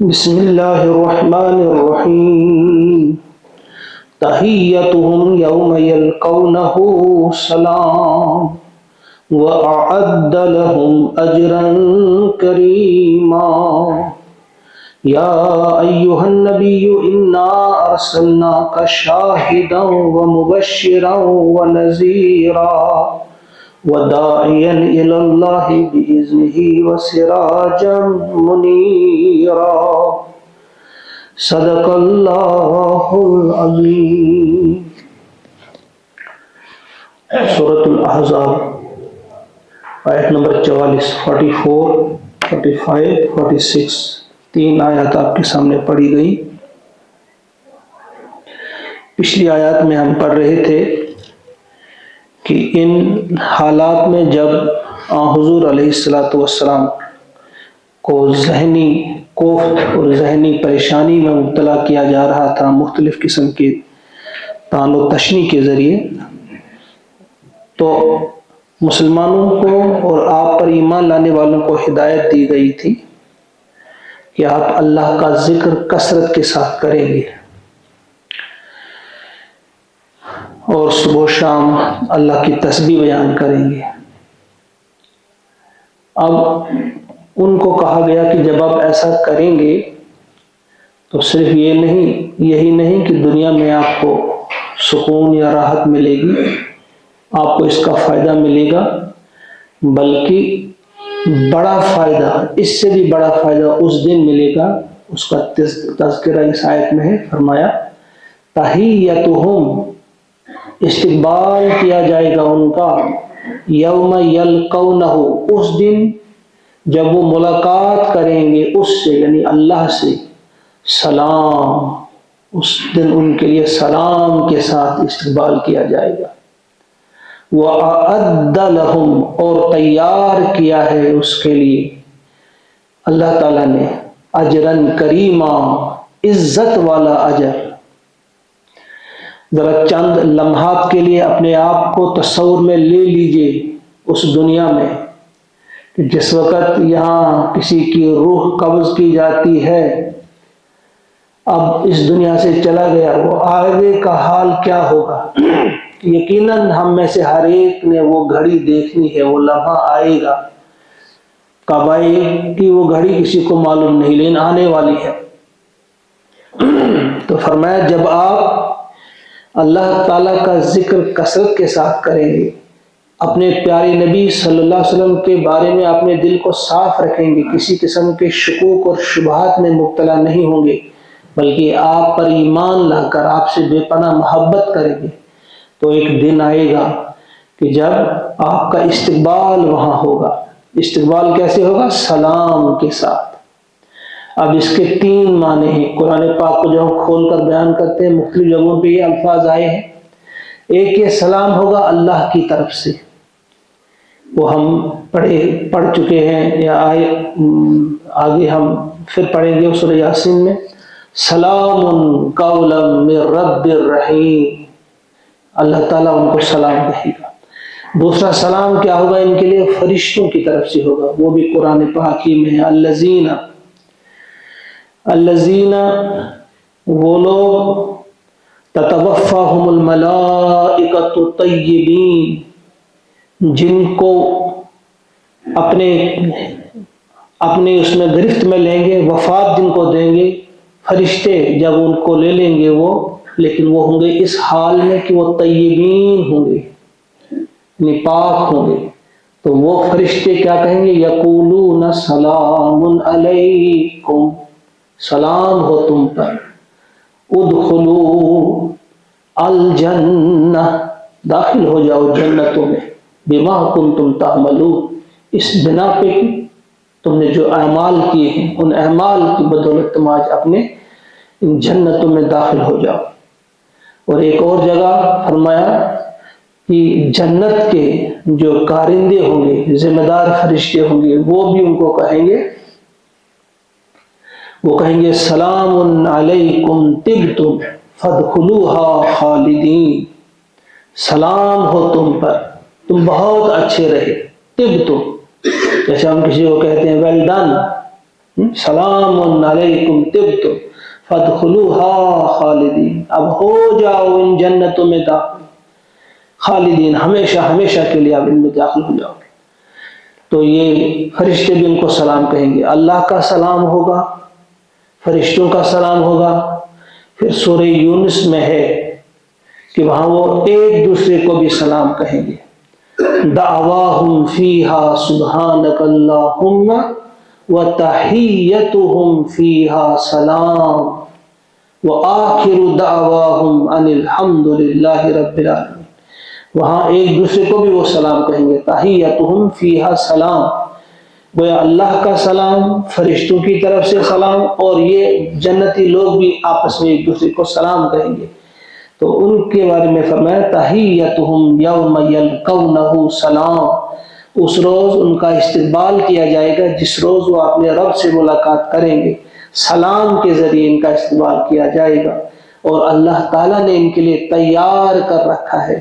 بسم اللہ الرحمن الرحیم تحیتهم یوم یلقونہ سلام وأعد لهم أجرا كريما يا أيها النبي إنا أرسلناك شاهدا ومبشرا ونذيرا وداعيا إلى الله بإذنه وسراجا منيرا صدق الله العظيم. سورة الأحزاب آیت نمبر 44 44 45 46 تین آیات آپ کے سامنے پڑھی گئی. پچھلی آیات میں ہم پڑھ رہے تھے کہ ان حالات میں جب حضور علیہ السلام کو ذہنی کوفت اور ذہنی پریشانی میں مبتلا کیا جا رہا تھا مختلف قسم کے طعن و تشنیع کے ذریعے، تو مسلمانوں کو اور آپ پر ایمان لانے والوں کو ہدایت دی گئی تھی کہ آپ اللہ کا ذکر کثرت کے ساتھ کریں گے اور صبح و شام اللہ کی تسبیح بیان کریں گے. اب ان کو کہا گیا کہ جب آپ ایسا کریں گے تو صرف یہی نہیں کہ دنیا میں آپ کو سکون یا راحت ملے گی، آپ کو اس کا فائدہ ملے گا، بلکہ بڑا فائدہ، اس سے بھی بڑا فائدہ اس دن ملے گا. اس کا تذکرہ اس آیت میں ہے. فرمایا تحیتہم، استقبال کیا جائے گا ان کا، یوم یلقونہ، اس دن جب وہ ملاقات کریں گے اس سے، یعنی اللہ سے، سلام، اس دن ان کے لیے سلام کے ساتھ استقبال کیا جائے گا. وَأَعَدَّ لَهُمْ، اور تیار کیا ہے اس کے لیے اللہ تعالیٰ نے اجراً کریما، عزت والا اجر. ذرا چند لمحات کے لیے اپنے آپ کو تصور میں لے لیجئے اس دنیا میں کہ جس وقت یہاں کسی کی روح قبض کی جاتی ہے، اب اس دنیا سے چلا گیا، وہ آگے کا حال کیا ہوگا. یقیناً ہم میں سے ہر ایک نے وہ گھڑی دیکھنی ہے، وہ لمحہ آئے گا. کب آئے گی وہ گھڑی کسی کو معلوم نہیں، لیکن آنے والی ہے. تو فرمایا جب آپ اللہ تعالیٰ کا ذکر کثرت کے ساتھ کریں گے، اپنے پیارے نبی صلی اللہ علیہ وسلم کے بارے میں اپنے دل کو صاف رکھیں گے، کسی قسم کے شکوک اور شبہات میں مبتلا نہیں ہوں گے، بلکہ آپ پر ایمان لا کر آپ سے بے پناہ محبت کریں گے، تو ایک دن آئے گا کہ جب آپ کا استقبال وہاں ہوگا. استقبال کیسے ہوگا؟ سلام کے ساتھ. اب اس کے تین معنی ہیں. قرآن پاک کو جب ہم کھول کر بیان کرتے ہیں مختلف جگہوں پہ یہ الفاظ آئے ہیں. ایک یہ سلام ہوگا اللہ کی طرف سے، وہ ہم پڑھ چکے ہیں، یا آگے ہم پھر پڑھیں گے سورہ یاسین میں، سلام قولا من رب الرحیم، اللہ تعالیٰ ان کو سلام کہے گا. دوسرا سلام کیا ہوگا ان کے لیے؟ فرشتوں کی طرف سے ہوگا، وہ بھی قرآن پاک ہی میں ہے. الذین، وہ لوگ، تتوفاہم الملائکۃ طیبین، جن کو اپنے اس میں گرفت میں لیں گے، وفات جن کو دیں گے فرشتے، جب ان کو لے لیں گے وہ، لیکن وہ ہوں گے اس حال میں کہ وہ طیبین ہوں گے، یعنی پاک ہوں گے. تو وہ فرشتے کیا کہیں گے؟ یقولون سلام علیکم، سلام ہو تم پر، ادخلوا الجنہ، داخل ہو جاؤ جنتوں میں، بما کنتم تعملون، اس بنا پہ تم نے جو اعمال کیے ہیں ان اعمال کی بدولت تم آج اپنے ان جنتوں میں داخل ہو جاؤ. اور ایک اور جگہ فرمایا کہ جنت کے جو کارندے ہوں گے، ذمہ دار فرشتے ہوں گے، وہ بھی ان کو کہیں گے سلام علیکم طبتم فادخلوها خالدین، سلام ہو تم پر، تم بہت اچھے رہے. طبتم، جیسے ہم کسی کو کہتے ہیں ویل ڈن، سلام علیکم طبتم فادخلوها خالدین، اب ہو جاؤ ان جنتوں میں داخل، خالدین، ہمیشہ ہمیشہ کے لیے آپ ان میں داخل ہو جاؤ گے۔ تو یہ فرشتے بھی ان کو سلام کہیں گے، اللہ کا سلام ہوگا، فرشتوں کا سلام ہوگا۔ پھر سورہ یونس میں ہے کہ وہاں وہ ایک دوسرے کو بھی سلام کہیں گے، دعواہم فیہا سبحانک اللہم وتحیتہم فیہا سلام وآخر دعواہم ان الحمد للہ رب العالمین۔ وہاں ایک دوسرے کو بھی وہ سلام کہیں گے، تحیتہم فیہا سلام، گویا اللہ کا سلام، فرشتوں کی طرف سے سلام، اور یہ جنتی لوگ بھی آپس میں ایک دوسرے کو سلام کہیں گے۔ تو ان کے بارے میں فرمایا تحیتہم یوم یلقونہ سلام، اس روز ان کا استقبال کیا جائے گا جس روز وہ اپنے رب سے ملاقات کریں گے، سلام کے ذریعے ان کا استقبال کیا جائے گا۔ اور اللہ تعالیٰ نے ان کے لیے تیار کر رکھا ہے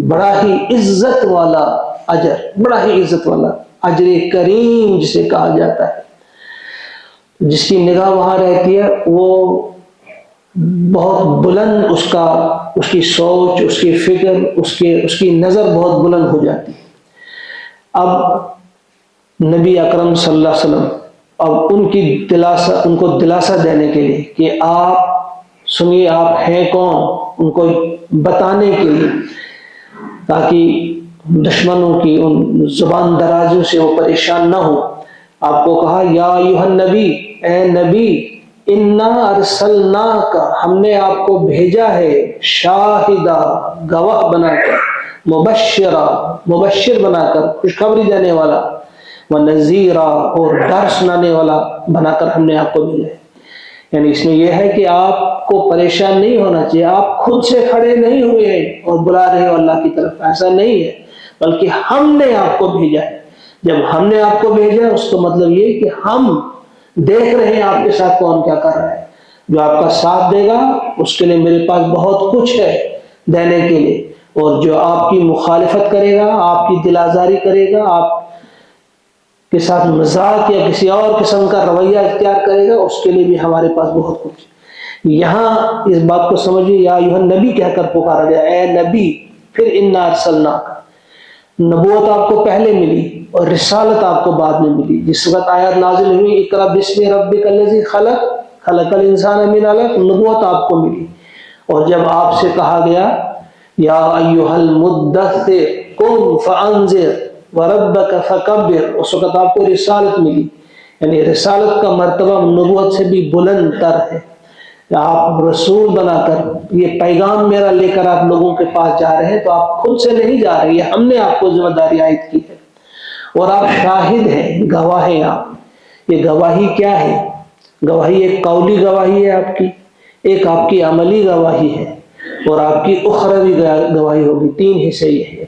بڑا ہی عزت والا اجر، بڑا ہی عزت والا اجر کریم جسے کہا جاتا ہے۔ جس کی نگاہ وہاں رہتی ہے وہ بہت بلند، اس کی سوچ، اس کی فکر، اس کی نظر بہت بلند ہو جاتی ہے۔ اب نبی اکرم صلی اللہ علیہ وسلم اب ان کو دلاسا دینے کے لیے کہ آپ سنیے آپ ہیں کون، ان کو بتانے کے لیے تاکہ دشمنوں کی ان زبان درازوں سے وہ پریشان نہ ہو، آپ کو کہا یا ایھا النبی، اے نبی، انا ارسلناک، ہم نے آپ کو بھیجا ہے، شاہدہ، گواہ بنا کر، مبشرہ، مبشر بنا کر، خوشخبری دینے والا، ونذیرہ، اور ڈر سنانے والا بنا کر ہم نے آپ کو بھیجا ہے۔ یعنی اس میں یہ ہے کہ آپ کو پریشان نہیں ہونا چاہیے، آپ خود سے کھڑے نہیں ہوئے ہیں اور بلا رہے ہو اللہ کی طرف، ایسا نہیں ہے، بلکہ ہم نے آپ کو بھیجا ہے۔ جب ہم نے آپ کو بھیجا ہے اس کا مطلب یہ کہ ہم دیکھ رہے ہیں آپ کے ساتھ کون کیا کر رہا ہے، جو آپ کا ساتھ دے گا اس کے لیے میرے پاس بہت کچھ ہے دینے کے لیے، اور جو آپ کی مخالفت کرے گا، آپ کی دل آزاری کرے گا، آپ کے ساتھ مذاق یا کسی اور قسم کا رویہ اختیار کرے گا، اس کے لیے بھی ہمارے پاس بہت کچھ ہے۔ یہاں اس بات کو سمجھیے، یا ایھا النبی کہہ کر پکارا گیا، اے نبی، پھر انا ارسلناک، نبوت آپ کو پہلے ملی اور رسالت آپ کو بعد میں ملی۔ جس وقت آیات نازل ہوئی اقرأ بسم ربک الذی خلق، خلق الانسان من علق، نبوت آپ کو ملی۔ اور جب آپ سے کہا گیا یا ایھا المدثر قم فانذر وربک فکبر، اس وقت آپ کو رسالت ملی۔ یعنی رسالت کا مرتبہ نبوت سے بھی بلند تر ہے۔ آپ رسول بنا کر یہ پیغام میرا لے کر آپ لوگوں کے پاس جا رہے ہیں تو آپ خود سے نہیں جا رہے، یہ ہم نے آپ کو ذمہ داری عائد کی ہے، اور آپ شاہد ہیں، گواہ ہیں آپ۔ یہ گواہی کیا ہے؟ گواہی ایک قولی گواہی ہے آپ کی، ایک آپ کی عملی گواہی ہے، اور آپ کی اخروی گواہی ہوگی۔ تین حصے یہ ہیں،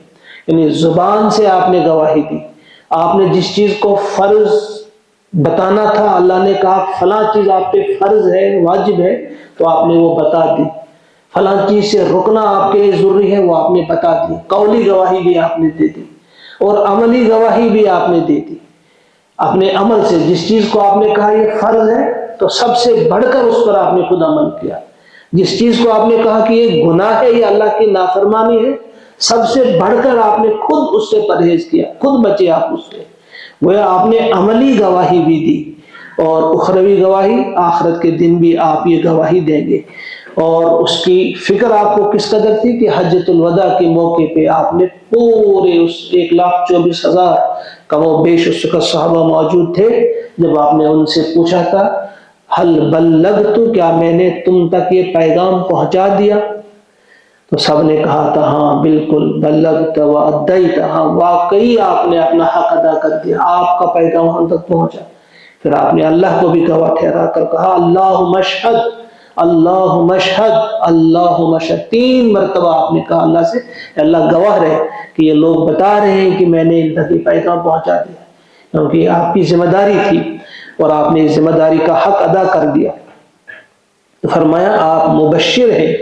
یعنی زبان سے آپ نے گواہی دی، آپ نے جس چیز کو فرض بتانا تھا، اللہ نے کہا فلاں چیز آپ پہ فرض ہے، واجب ہے، تو آپ نے وہ بتا دی۔ فلاں چیز سے رکنا آپ کے لیے ضروری ہے، وہ آپ نے بتا دی۔ قولی گواہی بھی آپ نے دے دی، اور عملی گواہی بھی آپ نے دے دی۔ اپنے عمل سے جس چیز کو آپ نے کہا یہ فرض ہے تو سب سے بڑھ کر اس پر آپ نے خود عمل کیا۔ جس چیز کو آپ نے کہا کہ یہ گناہ ہے، یہ اللہ کی نافرمانی ہے، سب سے بڑھ کر آپ نے خود اس سے پرہیز کیا، خود بچے آپ اس سے۔ گویا آپ نے عملی گواہی بھی دی، اور اخروی گواہی آخرت کے دن بھی آپ یہ گواہی دیں گے۔ اور اس کی فکر آپ کو کس قدر تھی کہ حجۃ الوداع کے موقع پہ آپ نے پورے اس 1,24,000 کم و بیش اس وقت صحابہ موجود تھے، جب آپ نے ان سے پوچھا تھا حل بلغت، کیا میں نے تم تک یہ پیغام پہنچا دیا؟ تو سب نے کہا تھا ہاں بالکل، بلغت و ادیت، ہاں واقعی آپ نے اپنا حق ادا کر دیا، آپ کا پیغام ہم تک پہنچا۔ پھر آپ نے اللہ کو بھی گواہ ٹھہرا کر کہا اللہم اشہد، اللہم اشہد، اللہم اشہد، 3 مرتبہ آپ نے کہا اللہ سے، اللہ گواہ رہے کہ یہ لوگ بتا رہے ہیں کہ میں نے ان تک یہ پیغام پہنچا دیا، کیونکہ یہ آپ کی ذمہ داری تھی اور آپ نے اس ذمہ داری کا حق ادا کر دیا۔ فرمایا آپ مبشر ہیں،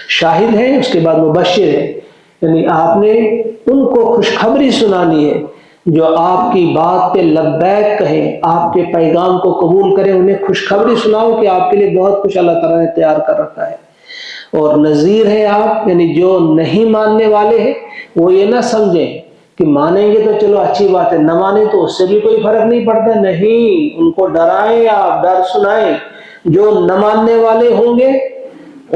شاہد ہیں، اس کے بعد مبشر ہیں، یعنی آپ نے ان کو خوشخبری سنانی ہے جو آپ کی بات پہ لبیک کہیں، آپ کے پیغام کو قبول کریں، انہیں خوشخبری سناؤ کہ آپ کے لیے بہت کچھ اللہ تعالیٰ نے تیار کر رکھا ہے۔ اور نذیر ہے آپ، یعنی جو نہیں ماننے والے ہیں وہ یہ نہ سمجھیں کہ مانیں گے تو چلو اچھی بات ہے، نہ مانیں تو اس سے بھی کوئی فرق نہیں پڑتا، نہیں، ان کو ڈرائیں، آپ ڈر سنائیں۔ جو نہ ماننے والے ہوں گے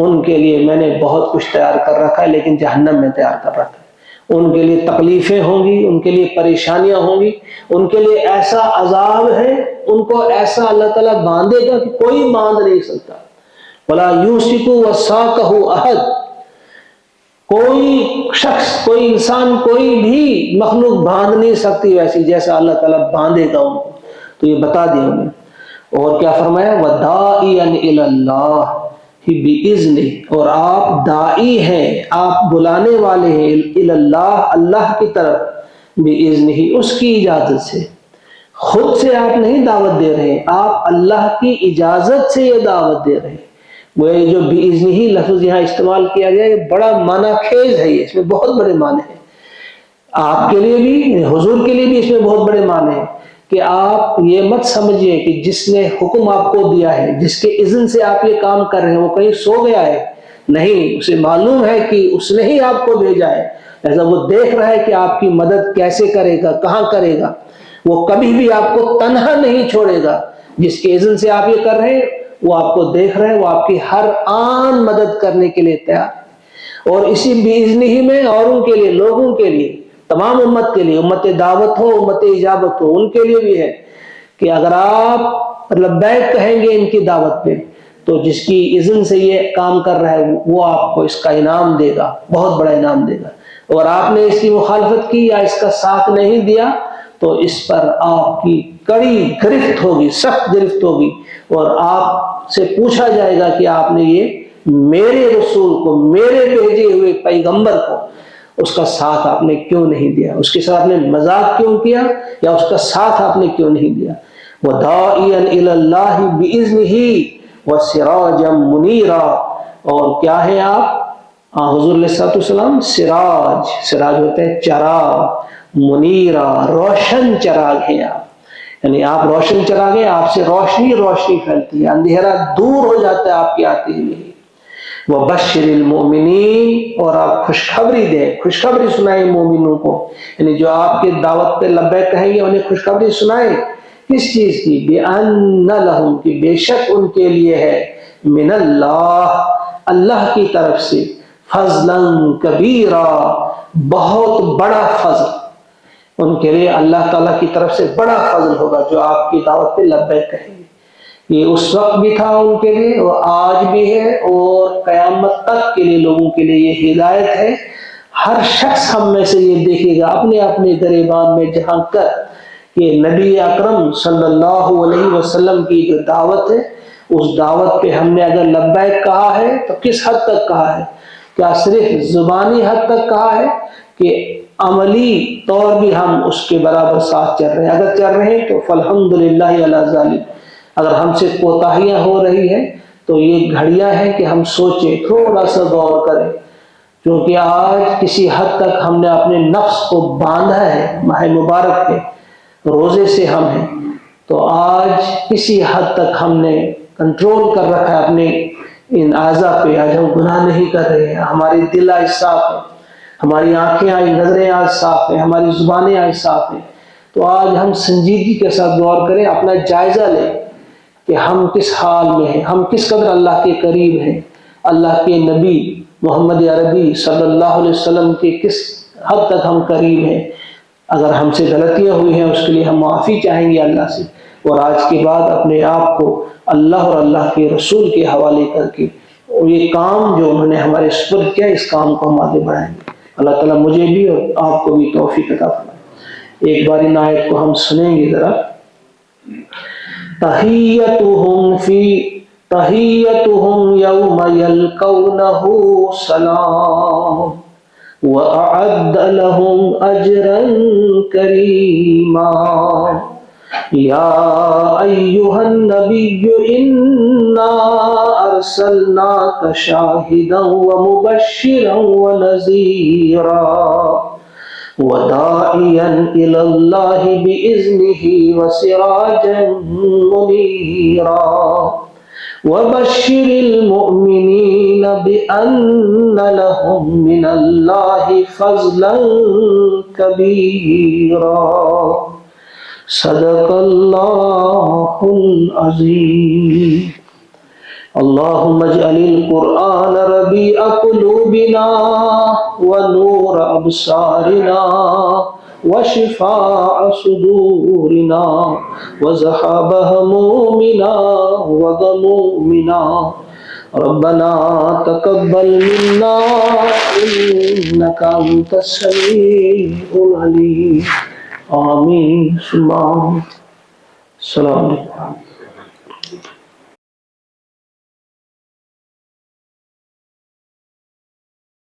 ان کے لیے میں نے بہت کچھ تیار کر رکھا ہے، لیکن جہنم میں تیار کر رکھا ہے۔ ان کے لیے تکلیفیں ہوں گی، ان کے لیے پریشانیاں ہوں گی، ان کے لیے ایسا عذاب ہے، ان کو ایسا اللہ تعالیٰ باندھے گا کہ کوئی باندھ نہیں سکتا۔ وَلَا يُوثِقُ وَثَاقَهُ أَحَدٌ، کوئی شخص، کوئی انسان، کوئی بھی مخلوق باندھ نہیں سکتی ویسی جیسا اللہ تعالیٰ باندھے گا ان کو۔ تو یہ بتا دیا انہیں۔ اور کیا فرمایا؟ وَدَاعِيًا إِلَى اللَّهِ بِإِذْنِهِ، اور آپ داعی ہیں، آپ بلانے والے ہیں إِلَى اللَّهِ، اللہ کی طرف، بِإِذْنِهِ، اس کی اجازت سے۔ خود سے آپ نہیں دعوت دے رہے، آپ اللہ کی اجازت سے یہ دعوت دے رہے ہیں۔ وہ یہ جو بِإِذْنِهِ لفظ یہاں استعمال کیا گیا، یہ بڑا معنی خیز ہے، اس میں بہت بڑے معنی ہیں، آپ کے لیے بھی، حضور کے لیے بھی اس میں بہت بڑے معنی ہیں۔ کہ آپ یہ مت سمجھیے کہ جس نے حکم آپ کو دیا ہے، جس کے اذن سے آپ یہ کام کر رہے ہیں، وہ کہیں سو گیا ہے، نہیں، اسے معلوم ہے کہ اس نے ہی آپ کو بھیجا ہے، ایسا وہ دیکھ رہا ہے کہ آپ کی مدد کیسے کرے گا، کہاں کرے گا، وہ کبھی بھی آپ کو تنہا نہیں چھوڑے گا۔ جس کے اذن سے آپ یہ کر رہے ہیں وہ آپ کو دیکھ رہے ہیں، وہ آپ کی ہر آن مدد کرنے کے لیے تیار ہے۔ اور اسی بِإِذْنِهِ میں اوروں کے لیے، لوگوں کے لیے، تمام امت کے لیے، امت دعوت ہو، امت اجابت ہو، ان کے لیے بھی ہے کہ اگر آپ لبیک کہیں گے ان کی دعوت پہ تو جس کی اذن سے یہ کام کر رہا ہے وہ آپ کو اس کا انعام دے گا، بہت بڑا انعام دے گا۔ اور آپ نے اس کی مخالفت کی یا اس کا ساتھ نہیں دیا تو اس پر آپ کی کڑی گرفت ہوگی، سخت گرفت ہوگی، اور آپ سے پوچھا جائے گا کہ آپ نے یہ میرے رسول کو، میرے بھیجے ہوئے پیغمبر کو، اس کا ساتھ آپ نے کیوں نہیں دیا، اس کے ساتھ نے مذاق کیوں کیا، یا اس کا ساتھ آپ نے کیوں نہیں دیا۔ وَدَاعِيًا إِلَى اللَّهِ بِإِذْنِهِ وَسِرَاجًا مُنِيرًا، اور کیا ہے آپ؟ حضور علیہ السلام سراج، سراج ہوتے ہیں چراغ، منیرا، روشن چراغ ہیں آپ، یعنی آپ روشن چراغ ہیں، آپ سے روشنی روشنی پھیلتی ہے، اندھیرا دور ہو جاتا ہے آپ کے آتے ہوئے۔ وَبَشِّرِ الْمُؤْمِنِينَ، اور آپ خوشخبری دیں، خوشخبری سنائیں مومنوں کو، یعنی جو آپ کے دعوت پہ لبیک کہیں گے انہیں خوشخبری سنائیں، کس چیز کی؟ بِأَنَّ لَهُمْ، کہ بے شک ان کے لیے ہے، من اللہ، اللہ کی طرف سے، فضلاً کبیرا، بہت بڑا فضل، ان کے لیے اللہ تعالیٰ کی طرف سے بڑا فضل ہوگا جو آپ کی دعوت پہ لبیک کہیں گے۔ یہ اس وقت بھی تھا ان کے لیے، اور آج بھی ہے، اور قیامت تک کے لیے لوگوں کے لیے یہ ہدایت ہے۔ ہر شخص ہم میں سے یہ دیکھے گا اپنے اپنے گریبان میں جھانک کر کہ نبی اکرم صلی اللہ علیہ وسلم کی جو دعوت ہے، اس دعوت پہ ہم نے اگر لبیک کہا ہے تو کس حد تک کہا ہے؟ کیا صرف زبانی حد تک کہا ہے کہ عملی طور بھی ہم اس کے برابر ساتھ چل رہے ہیں؟ اگر چل رہے ہیں تو فالحمدللہ علی ذالک۔ اگر ہم سے کوتاہیاں ہو رہی ہیں تو یہ گھڑیاں ہیں کہ ہم سوچیں، تھوڑا سا غور کریں، کیونکہ آج کسی حد تک ہم نے اپنے نفس کو باندھا ہے، ماہ مبارک کے روزے سے ہم ہیں، تو آج کسی حد تک ہم نے کنٹرول کر رکھا ہے اپنے ان اعضاء پہ، آج ہم گناہ نہیں کر رہے ہیں، ہماری دل آج صاف ہے، ہماری آنکھیں آج، نظریں آج صاف ہیں، ہماری زبانیں آج صاف ہیں۔ تو آج ہم سنجیدگی کے ساتھ غور کریں، اپنا جائزہ لیں کہ ہم کس حال میں ہیں، ہم کس قدر اللہ کے قریب ہیں، اللہ کے نبی محمد عربی صلی اللہ علیہ وسلم کے کس حد تک ہم قریب ہیں۔ اگر ہم سے غلطیاں ہوئی ہیں اس کے لیے ہم معافی چاہیں گے اللہ سے، اور آج کے بعد اپنے آپ کو اللہ اور اللہ کے رسول کے حوالے کر کے، اور یہ کام جو انہوں نے ہمارے سپرد کیا، اس کام کو ہم آگے بڑھائیں گے۔ اللہ تعالیٰ مجھے بھی اور آپ کو بھی توفیق عطا فرمائے۔ ایک بار ان آیت کو ہم سنیں گے ذرا۔ تحیتهم یوم یلقونه سلام وأعد لهم أجرا كريما يا أيها النبي إنا أرسلناك شاهدا ومبشرا ونذيرا وداعيا إلى الله بإذنه وسراجا منيرا وبشر المؤمنين بأن لهم من الله فضلا كبيرا صدق الله العظيم اللهم اجعل القرآن ربيع قلوبنا ونور أبصارنا وشفاء صدورنا وذهاب همومنا وغمومنا ربنا تقبل منا إنك أنت السميع العليم آمين ثم السلام علیکم.